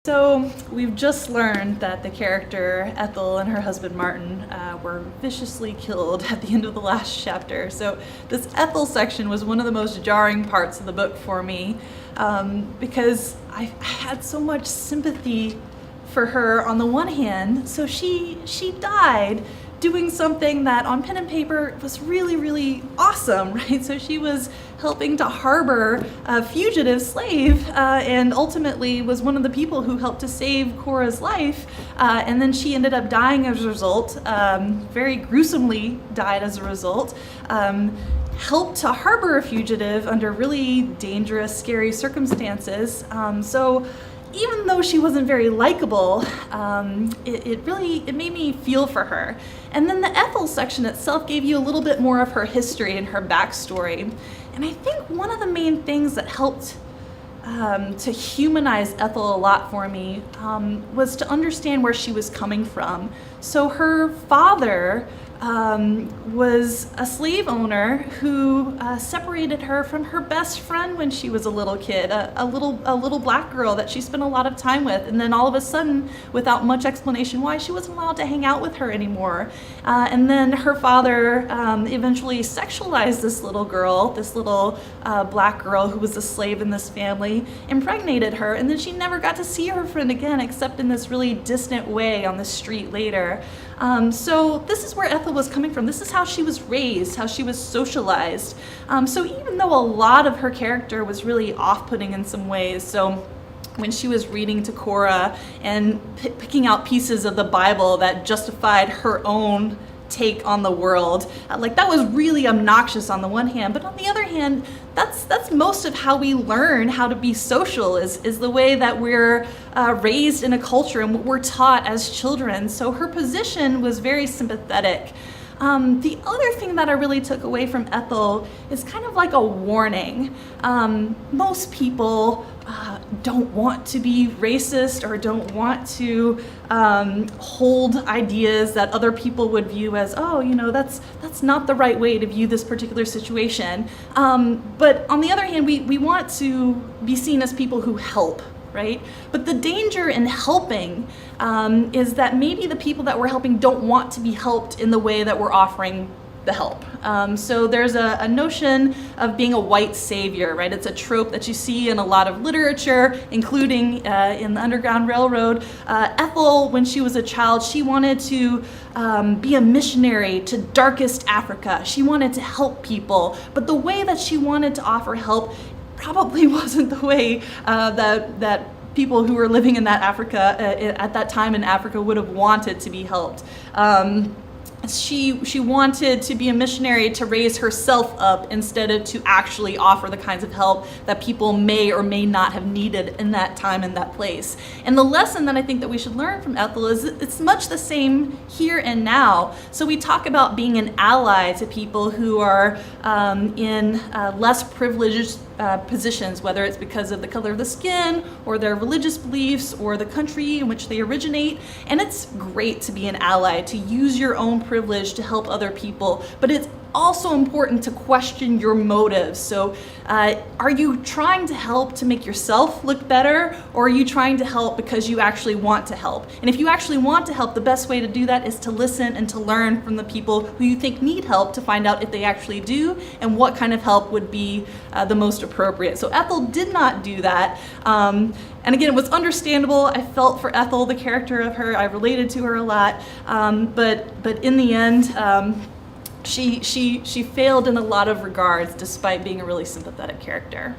So we've just learned that the character Ethel and her husband Martin were viciously killed at the end of the last chapter. So this Ethel section was one of the most jarring parts of the book for me because I had so much sympathy for her on the one hand. So she died doing something that on pen and paper was really, really awesome, right? So she was helping to harbor a fugitive slave and ultimately was one of the people who helped to save Cora's life. And then she ended up dying as a result, very gruesomely died as a result. Helped to harbor a fugitive under really dangerous, scary circumstances. So even though she wasn't very likable, it made me feel for her. And then the Ethel section itself gave you a little bit more of her history and her backstory. And I think one of the main things that helped to humanize Ethel a lot for me was to understand where she was coming from. So her father was a slave owner who separated her from her best friend when she was a little kid, a little black girl that she spent a lot of time with, and then all of a sudden, without much explanation why, she wasn't allowed to hang out with her anymore. And then her father eventually sexualized this little girl, this little black girl who was a slave in this family, impregnated her, and then she never got to see her friend again except in this really distant way on the street later. So this is where Ethel was coming from. This is how she was raised, how she was socialized. So even though a lot of her character was really off-putting in some ways, so when she was reading to Cora and picking out pieces of the Bible that justified her own take on the world, like that was really obnoxious on the one hand, but on the other hand, that's most of how we learn how to be social is the way that we're raised in a culture and what we're taught as children. So her position was very sympathetic. The other thing that I really took away from Ethel is kind of like a warning. Most people don't want to be racist or don't want to hold ideas that other people would view as, oh, you know, that's not the right way to view this particular situation. But on the other hand, we want to be seen as people who help, right? But the danger in helping is that maybe the people that we're helping don't want to be helped in the way that we're offering the help. So there's a notion of being a white savior, right? It's a trope that you see in a lot of literature, including in the Underground Railroad. Ethel, when she was a child, she wanted to be a missionary to darkest Africa. She wanted to help people, but the way that she wanted to offer help probably wasn't the way that people who were living in that Africa at that time in Africa would have wanted to be helped. She wanted to be a missionary to raise herself up instead of to actually offer the kinds of help that people may or may not have needed in that time and that place. And the lesson that I think that we should learn from Ethel is it's much the same here and now. So we talk about being an ally to people who are in less privileged positions, whether it's because of the color of the skin or their religious beliefs or the country in which they originate. And it's great to be an ally, to use your own privilege to help other people, but it's also important to question your motives. So are you trying to help to make yourself look better, or are you trying to help because you actually want to help? And if you actually want to help, the best way to do that is to listen and to learn from the people who you think need help to find out if they actually do and what kind of help would be the most appropriate. So Ethel did not do that. And again, it was understandable. I felt for Ethel, the character of her. I related to her a lot. But in the end, she failed in a lot of regards despite being a really sympathetic character.